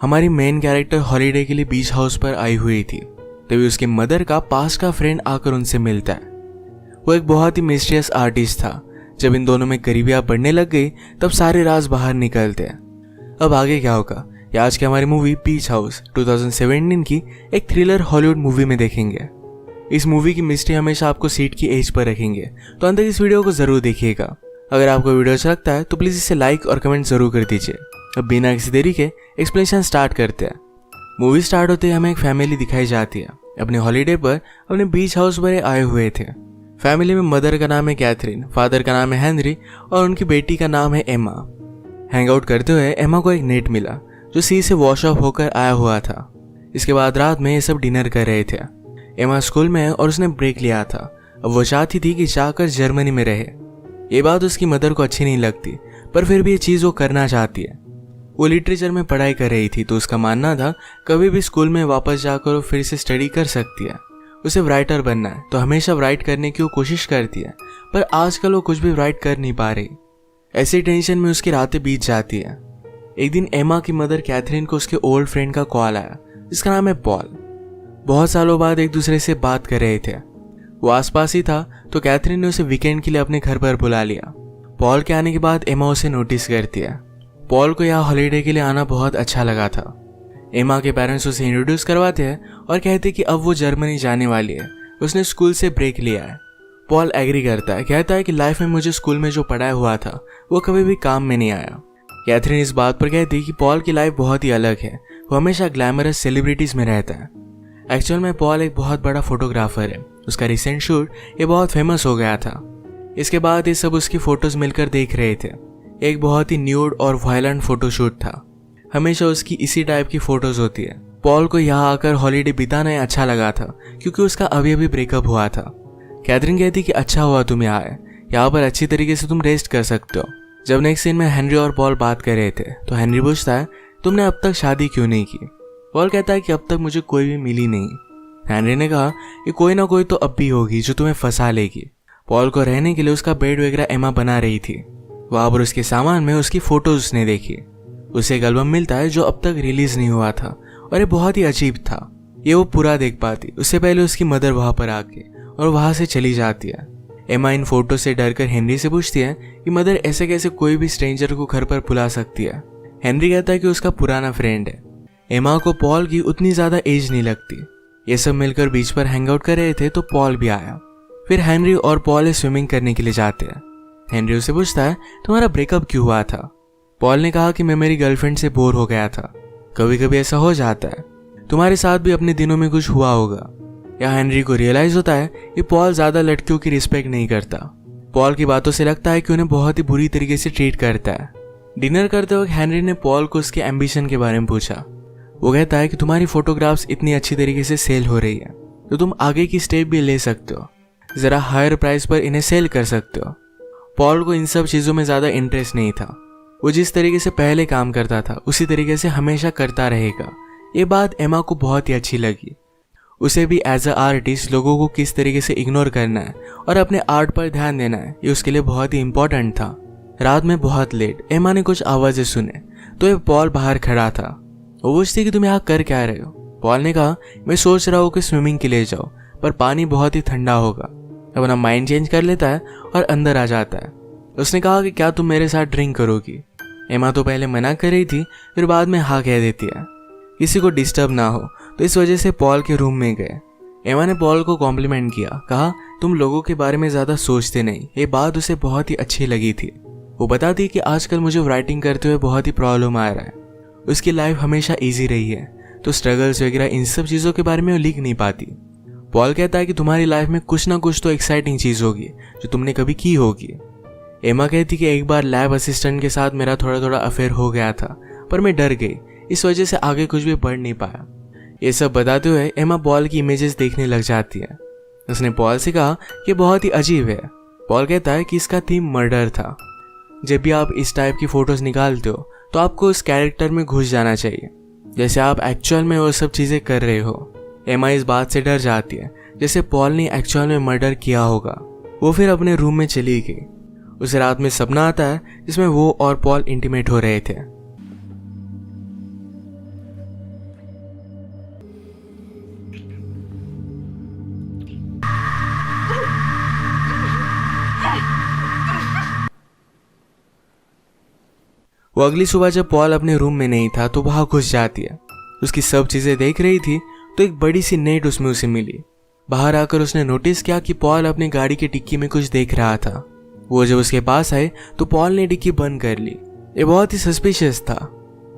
हमारी main character holiday के लिए बीच हाउस पर आई हुई थी। तभी उसके मदर का पास का फ्रेंड आकर उनसे मिलता है। वो एक बहुत ही मिस्टीरियस आर्टिस्ट था। जब इन दोनों में करीबियां बढ़ने लग गई तब सारे राज बाहर निकलते हैं। अब आगे क्या होगा ये आज की हमारी मूवी बीच हाउस 2017 की एक थ्रिलर हॉलीवुड मूवी में देखेंगे। इस मूवी की मिस्ट्री हमेशा आपको सीट की एज पर रखेंगे, तो अंदर इस वीडियो को जरूर देखिएगा। अगर आपको वीडियो अच्छा लगता है तो प्लीज इसे लाइक और कमेंट जरूर कर दीजिए। अब बिना किसी देरी के एक्सप्लेनेशन स्टार्ट करते हैं। मूवी स्टार्ट होते ही हमें एक फैमिली दिखाई जाती है। अपने हॉलीडे पर अपने बीच हाउस पर आए हुए थे। फैमिली में मदर का नाम है कैथरीन, फादर का नाम है हेनरी और उनकी बेटी का नाम है एमा। हैंग आउट करते हुए एमा को एक नेट मिला जो सी से वॉश ऑफ होकर आया हुआ था। इसके बाद रात में ये सब डिनर कर रहे थे। एमा स्कूल में है और उसने ब्रेक लिया था। अब वो चाहती थी कि जाकर जर्मनी में रहे। ये बात उसकी मदर को अच्छी नहीं लगती, पर फिर भी ये चीज़ वो करना चाहती है। वो लिटरेचर में पढ़ाई कर रही थी, तो उसका मानना था कभी भी स्कूल में वापस जाकर वो फिर से स्टडी कर सकती है। उसे राइटर बनना है तो हमेशा राइट करने की वो कोशिश करती है, पर आजकल वो कुछ भी राइट कर नहीं पा रही। ऐसी टेंशन में उसकी रातें बीत जाती है। एक दिन एमा की मदर कैथरीन को उसके ओल्ड फ्रेंड का कॉल आया जिसका नाम है पॉल। बहुत सालों बाद एक दूसरे से बात कर रहे थे। वो आसपास ही था तो कैथरीन ने उसे वीकेंड के लिए अपने घर पर बुला लिया। पॉल के आने के बाद एमा उसे नोटिस करती है। पॉल को यहाँ हॉलीडे के लिए आना बहुत अच्छा लगा था। एमा के पेरेंट्स उसे इंट्रोड्यूस करवाते हैं और कहते कि अब वो जर्मनी जाने वाली है। उसने स्कूल से ब्रेक लिया है। पॉल एग्री करता है, कहता है कि लाइफ में मुझे स्कूल में जो पढ़ाया हुआ था वो कभी भी काम में नहीं आया। कैथरीन इस बात पर कहती कि पॉल की लाइफ बहुत ही अलग है। वो हमेशा ग्लैमरस सेलिब्रिटीज में रहता है। एक्चुअल में पॉल एक बहुत बड़ा फोटोग्राफर है। उसका रिसेंट शूट ये बहुत फेमस हो गया था। इसके बाद ये सब उसकी फोटोज मिलकर देख रहे थे। एक बहुत ही न्यूड और वायलेंट फोटोशूट था। हमेशा उसकी इसी टाइप की फोटोज होती है। पॉल को यहाँ आकर हॉलीडे बिताना अच्छा लगा था क्योंकि उसका अभी अभी ब्रेकअप हुआ था। कैथरीन कहती कि अच्छा हुआ तुम यहाँ आए, यहाँ पर अच्छी तरीके से तुम रेस्ट कर सकते हो। जब नेक्स्ट सीन में हेनरी और पॉल बात कर रहे थे तो हेनरी पूछता है तुमने अब तक शादी क्यों नहीं की। पॉल कहता है कि अब तक मुझे कोई भी मिली नहीं। हेनरी ने कहा कि कोई ना कोई तो अब भी होगी जो तुम्हें फंसा लेगी। पॉल को रहने के लिए उसका बेड वगैरह एमा बना रही थी। वहां पर उसके सामान में उसकी फोटोज उसने देखी। उसे एक एल्बम मिलता है जो अब तक रिलीज नहीं हुआ था और ये बहुत ही अजीब था। ये वो पूरा देख पाती उससे पहले उसकी मदर वहां पर आके और वहां से चली जाती है। एमा इन फोटो से डरकर हेनरी से पूछती है कि मदर ऐसे कैसे कोई भी स्ट्रेंजर को घर पर बुला सकती है। हेनरी कहता है कि उसका पुराना फ्रेंड है। एमा को पॉल की उतनी ज्यादा एज नहीं लगती। ये सब मिलकर बीच पर हैंग आउट कर रहे थे तो पॉल भी आया। फिर हेनरी और पॉल स्विमिंग करने के लिए जाते हैं। हेनरी उसे पूछता है तुम्हारा ब्रेकअप क्यों हुआ था। पॉल ने कहा कि मैं मेरी गर्लफ्रेंड से बोर हो गया था। कभी कभी ऐसा हो जाता है, तुम्हारे साथ भी अपने दिनों में कुछ हुआ होगा। या हेनरी को रियलाइज होता है कि पॉल ज्यादा लड़कियों की रिस्पेक्ट नहीं करता। पॉल की बातों से लगता है कि उन्हें बहुत ही बुरी तरीके से ट्रीट करता है। डिनर करते वक्त हेनरी ने पॉल को उसके एम्बिशन के बारे में पूछा। वो कहता है कि तुम्हारी फोटोग्राफ्स इतनी अच्छी तरीके से सेल हो रही है तो तुम आगे की स्टेप भी ले सकते हो, जरा हायर प्राइस पर इन्हें सेल कर सकते हो। पॉल को इन सब चीजों में ज्यादा इंटरेस्ट नहीं था। वो जिस तरीके से पहले काम करता था उसी तरीके से हमेशा करता रहेगा। ये बात एमा को बहुत ही अच्छी लगी। उसे भी एज अ आर्टिस्ट लोगों को किस तरीके से इग्नोर करना है और अपने आर्ट पर ध्यान देना है ये उसके लिए बहुत ही इंपॉर्टेंट था। रात में बहुत लेट एमा ने कुछ आवाजें सुने तो ये पॉल बाहर खड़ा था। वो पूछती कि तुम यहाँ कर क्या रहे हो। पॉल ने कहा मैं सोच रहा हूँ कि स्विमिंग के लिए जाओ, पर पानी बहुत ही ठंडा होगा। अपना माइंड चेंज कर लेता है और अंदर आ जाता है। उसने कहा कि क्या तुम मेरे साथ ड्रिंक करोगी। एमा तो पहले मना कर रही थी, फिर बाद में हाँ कह देती है। किसी को डिस्टर्ब ना हो तो इस वजह से पॉल के रूम में गए। एमा ने पॉल को कॉम्प्लीमेंट किया, कहा तुम लोगों के बारे में ज्यादा सोचते नहीं। ये बात उसे बहुत ही अच्छी लगी थी। वो बताती कि आजकल मुझे राइटिंग करते हुए बहुत ही प्रॉब्लम आ रहा है। उसकी लाइफ हमेशा ईजी रही है तो स्ट्रगल्स वगैरह इन सब चीजों के बारे में वो लिख नहीं पाती। पॉल कहता है कि तुम्हारी लाइफ में कुछ ना कुछ तो एक्साइटिंग चीज होगी जो तुमने कभी की होगी। एमा कहती कि एक बार लैब असिस्टेंट के साथ मेरा थोड़ा थोड़ा अफेयर हो गया था, पर मैं डर गई, इस वजह से आगे कुछ भी बढ़ नहीं पाया। ये सब बताते हुए एमा पॉल की इमेजेस देखने लग जाती है। उसने पॉल से कहा कि बहुत ही अजीब है। पॉल कहता है कि इसका थीम मर्डर था। जब भी आप इस टाइप की फोटोज निकालते हो तो आपको उस कैरेक्टर में घुस जाना चाहिए, जैसे आप एक्चुअल में वो सब चीजें कर रहे हो। एमा इस बात से डर जाती है जैसे पॉल ने एक्चुअल में मर्डर किया होगा। वो फिर अपने रूम में चली गई। उसे रात में सपना आता है जिसमें वो और पॉल इंटीमेट हो रहे थे। वो अगली सुबह जब पॉल अपने रूम में नहीं था तो वहां घुस जाती है। उसकी सब चीजें देख रही थी तो एक बड़ी सी नेट उसमें उसे मिली। बाहर आकर उसने नोटिस किया कि पॉल अपनी गाड़ी की डिक्की में कुछ देख रहा था। वो जब उसके पास आए तो पॉल ने डिक्की बंद कर ली। ये बहुत ही सस्पिशियस था।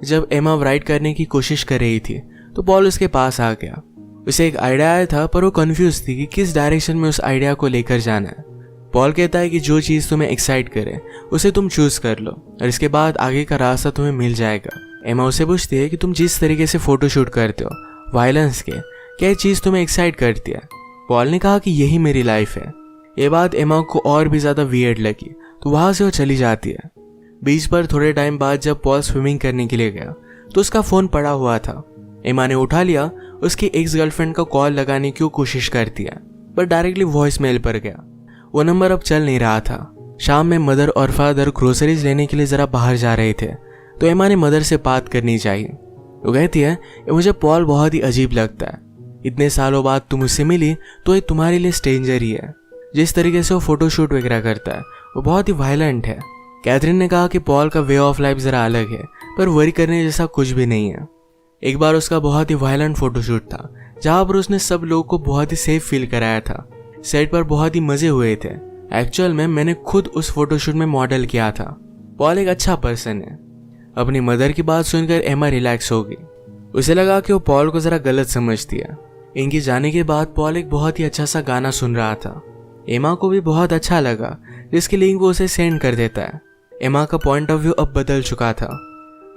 जब एमा राइड करने की कोशिश कर रही थी तो पॉल उसके पास आ गया। उसे एक आइडिया आया था पर वो कंफ्यूज थी कि किस डायरेक्शन में उस आइडिया को लेकर जाना है। पॉल कहता है कि जो चीज तुम्हें एक्साइट करे उसे तुम चूज कर लो और इसके बाद आगे का रास्ता तुम्हें मिल जाएगा। एमा उसे पूछती है कि तुम जिस तरीके से फोटोशूट करते हो वायलेंस के, क्या चीज तुम्हें एक्साइट करती है? पॉल ने कहा कि यही मेरी लाइफ है। ये बात एमा को और भी ज्यादा वियर्ड लगी तो वहां से वो चली जाती है। बीच पर थोड़े टाइम बाद जब पॉल स्विमिंग करने के लिए गया तो उसका फोन पड़ा हुआ था। एमा ने उठा लिया। उसकी एक्स गर्लफ्रेंड का कॉल लगाने की कोशिश करती है पर डायरेक्टली वॉइस मेल पर गया। वो नंबर अब चल नहीं रहा था। शाम में मदर और फादर ग्रोसरीज लेने के लिए जरा बाहर जा रहे थे तो एमा ने मदर से बात करनी चाहिए। वो कहती है मुझे पॉल बहुत ही अजीब लगता है। इतने सालों बाद तुम उससे मिली तो ये तुम्हारे लिए स्ट्रेंजर ही है। जिस तरीके से वो फोटोशूट वगैरह करता है वो बहुत ही वायलेंट है। कैथरीन ने कहा कि पॉल का वे ऑफ लाइफ जरा अलग है पर वरी करने जैसा कुछ भी नहीं है। एक बार उसका बहुत ही वायलेंट फोटोशूट था जहां पर उसने सब लोगों को बहुत ही सेफ फील कराया था। सेट पर बहुत ही मजे हुए थे। एक्चुअल में मैंने खुद उस फोटोशूट में मॉडल किया था। पॉल एक अच्छा पर्सन है। अपनी मदर की बात सुनकर एमा रिलैक्स हो गई। उसे लगा कि वो पॉल को जरा गलत समझती है। इनके जाने के बाद पॉल एक बहुत ही अच्छा सा गाना सुन रहा था। एमा को भी बहुत अच्छा लगा जिसकी लिंक वो उसे सेंड कर देता है। एमा का पॉइंट ऑफ व्यू अब बदल चुका था।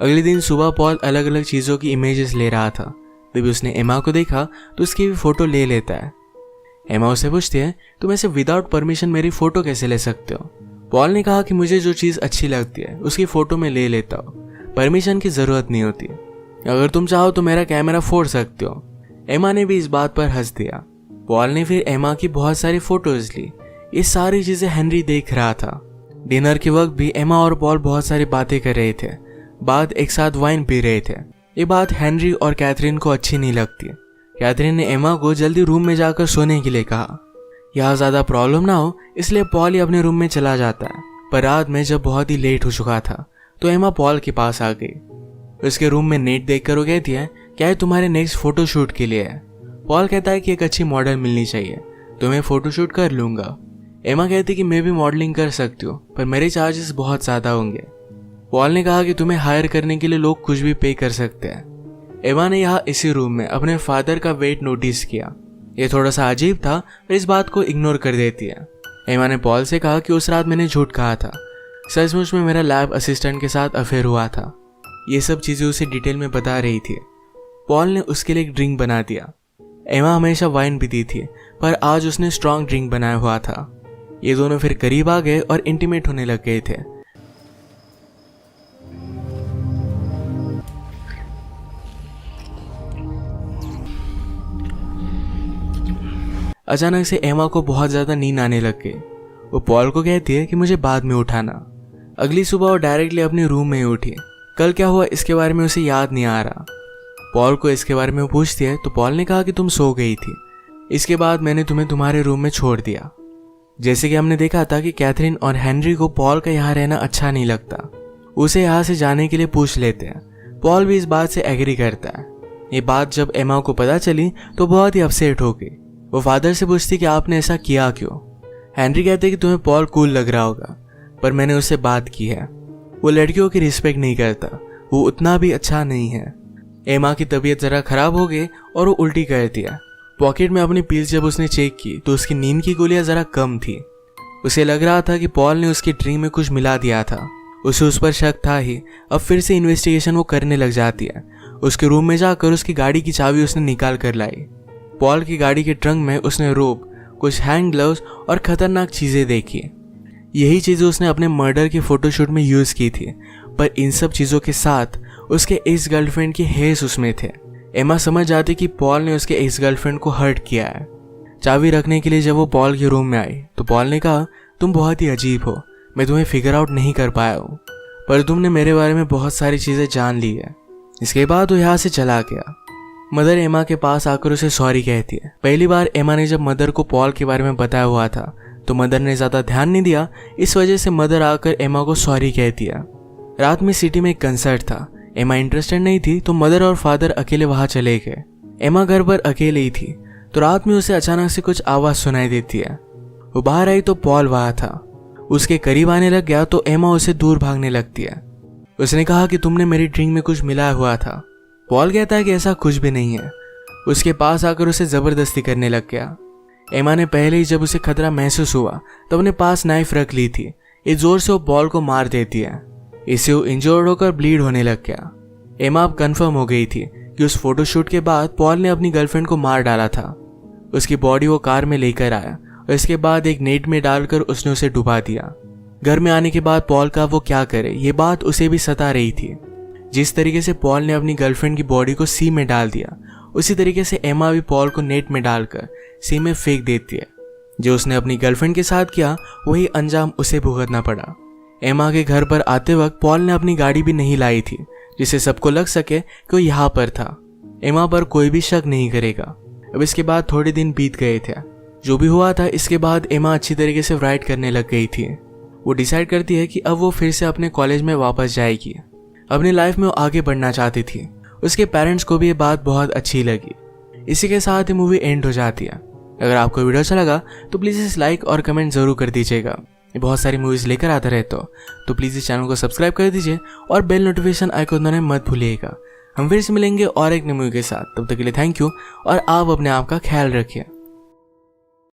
अगले दिन सुबह पॉल अलग अलग चीजों की इमेजेस ले रहा था। तभी उसने एमा को देखा तो उसकी भी फोटो ले लेता है। एमा उसे पूछती है तुम ऐसे विदाउट परमिशन मेरी फोटो कैसे ले सकते हो? पॉल ने कहा कि मुझे जो चीज अच्छी लगती है उसकी फोटो में ले लेता हूँ, परमिशन की जरूरत नहीं होती। अगर तुम चाहो तो मेरा कैमरा फोड़ सकते हो। एमा ने भी इस बात पर हंस दिया। पॉल ने फिर एमा की बहुत सारी फोटोज ली। ये सारी चीजें हेनरी देख रहा था। डिनर के वक्त भी एमा और पॉल बहुत सारी बातें कर रहे थे। बाद एक साथ वाइन पी रहे थे। ये बात हेनरी और कैथरीन को अच्छी नहीं लगती। कैथरीन ने एमा को जल्दी रूम में जाकर सोने के लिए कहा। यहाँ ज्यादा प्रॉब्लम ना हो इसलिए पॉल ही अपने रूम में चला जाता है। पर रात में जब बहुत ही लेट हो चुका था तो एमा पॉल के पास आ गई। उसके रूम में नेट देखकर वो कहती है क्या ये तुम्हारे नेक्स्ट फोटोशूट के लिए है? पॉल कहता है कि एक अच्छी मॉडल मिलनी चाहिए तो मैं फोटोशूट कर लूंगा। एमा कहती कि मैं भी मॉडलिंग कर सकती हूँ पर मेरे चार्जेस बहुत ज्यादा होंगे। पॉल ने कहा कि तुम्हें हायर करने के लिए लोग कुछ भी पे कर सकते हैं। एमा ने यहाँ इसी रूम में अपने फादर का वेट नोटिस किया। ये थोड़ा सा अजीब था पर इस बात को इग्नोर कर देती है। एमा ने पॉल से कहा कि उस रात मैंने झूठ कहा था। सचमुच में मेरा लैब असिस्टेंट के साथ अफेयर हुआ था। ये सब चीजें उसे डिटेल में बता रही थी। पॉल ने उसके लिए एक ड्रिंक बना दिया। एमा हमेशा वाइन पीती थी पर आज उसने स्ट्रॉन्ग ड्रिंक बनाया हुआ था। ये दोनों फिर करीब आ गए और इंटीमेट होने लग गए थे। अचानक से एमा को बहुत ज्यादा नींद आने लग गई। वो पॉल को कहती है कि मुझे बाद में उठाना। अगली सुबह वो डायरेक्टली अपने रूम में ही उठी। कल क्या हुआ इसके बारे में उसे याद नहीं आ रहा। पॉल को इसके बारे में वो पूछती है तो पॉल ने कहा कि तुम सो गई थी, इसके बाद मैंने तुम्हें तुम्हारे रूम में छोड़ दिया। जैसे कि हमने देखा था कि कैथरीन और हेनरी को पॉल का यहाँ रहना अच्छा नहीं लगता। उसे यहाँ से जाने के लिए पूछ लेते हैं। पॉल भी इस बात से एग्री करता है। ये बात जब एमा को पता चली तो बहुत ही अपसेट हो गई। वो फादर से पूछती कि आपने ऐसा किया क्यों? हेनरी कहते कि तुम्हें पॉल कूल लग रहा होगा पर मैंने उससे बात की है। वो लड़कियों की रिस्पेक्ट नहीं करता, वो उतना भी अच्छा नहीं है। एमा की तबीयत जरा खराब हो गई और वो उल्टी कर दिया। पॉकेट में अपनी पील्स जब उसने चेक की तो उसकी नींद की गोलियां जरा कम थी। उसे लग रहा था कि पॉल ने उसकी ड्रिंक में कुछ मिला दिया था। उसे उस पर शक था ही। अब फिर से इन्वेस्टिगेशन वो करने लग जाती है। उसके रूम में जाकर उसकी गाड़ी की चाबी उसने निकाल कर लाई। पॉल की गाड़ी के ट्रंक में उसने रोप, कुछ हैंड ग्लव्स और खतरनाक चीजें देखी। यही चीजें उसने अपने मर्डर के फोटोशूट में यूज की थी। पर इन सब चीजों के साथ उसके एक्स गर्लफ्रेंड के हेयर्स उसमें थे। एमा समझ जाती कि पॉल ने उसके एक्स गर्लफ्रेंड को हर्ट किया है। चाबी रखने के लिए जब वो पॉल के रूम में आई तो पॉल ने कहा, तुम बहुत ही अजीब हो, मैं तुम्हें फिगर आउट नहीं कर पाया हूँ, पर तुमने मेरे बारे में बहुत सारी चीजें जान ली है। इसके बाद वो यहाँ से चला गया। मदर एमा के पास आकर उसे सॉरी कहती है। पहली बार एमा ने जब मदर को पॉल के बारे में बताया हुआ था तो मदर ने ज्यादा ध्यान नहीं दिया। इस वजह से मदर आकर एमा को सॉरी कहती है। रात में सिटी में एक कंसर्ट था। एमा इंटरेस्टेड नहीं थी तो मदर और फादर अकेले वहां चले गए। एमा घर पर अकेले ही थी तो रात में उसे अचानक से कुछ आवाज सुनाई देती है। वो बाहर आई तो पॉल वहां था। उसके करीब आने लग गया तो एमा उसे दूर भागने लगती है। उसने कहा कि तुमने मेरी ड्रिंक में कुछ मिलाया हुआ था। पॉल कहता है कि ऐसा कुछ भी नहीं है। उसके पास आकर उसे जबरदस्ती करने लग गया। एमा ने पहले ही जब उसे खतरा महसूस हुआ तब अपने पास नाइफ रख ली थी। इस जोर से वो पॉल को मार देती है। इससे वो इंजर्ड होकर ब्लीड होने लग गया। एमा अब कंफर्म हो गई थी कि उस फोटोशूट के बाद पॉल ने अपनी गर्लफ्रेंड को मार डाला था। उसकी बॉडी वो कार में लेकर आया और इसके बाद एक नेट में डालकर उसने उसे डुबा दिया। घर में आने के बाद पॉल का वो क्या करे ये बात उसे भी सता रही थी। जिस तरीके से पॉल ने अपनी गर्लफ्रेंड की बॉडी को सी में डाल दिया उसी तरीके से एमा भी पॉल को नेट में डालकर सी में फेंक देती है। जो उसने अपनी गर्लफ्रेंड के साथ किया वही अंजाम उसे भुगतना पड़ा। एमा के घर पर आते वक्त पॉल ने अपनी गाड़ी भी नहीं लाई थी जिससे सबको लग सके कि वो यहाँ पर था। एमा पर कोई भी शक नहीं करेगा। अब इसके बाद थोड़े दिन बीत गए थे। जो भी हुआ था इसके बाद एमा अच्छी तरीके से राइट करने लग गई थी। वो डिसाइड करती है कि अब वो फिर से अपने कॉलेज में वापस जाएगी। अपनी लाइफ में वो आगे बढ़ना चाहती थी। उसके पेरेंट्स को भी ये बात बहुत अच्छी लगी। इसी के साथ ही मूवी एंड हो जाती है। अगर आपको वीडियो अच्छा लगा तो प्लीज़ इस लाइक और कमेंट जरूर कर दीजिएगा। बहुत सारी मूवीज़ लेकर आता रहता हो तो प्लीज़ इस चैनल को सब्सक्राइब कर दीजिए और बेल नोटिफिकेशन आइकन दबाना मत भूलिएगा। हम फिर से मिलेंगे और एक नई मूवी के साथ। तब तक के लिए थैंक यू और आप अपने आप का ख्याल रखिए।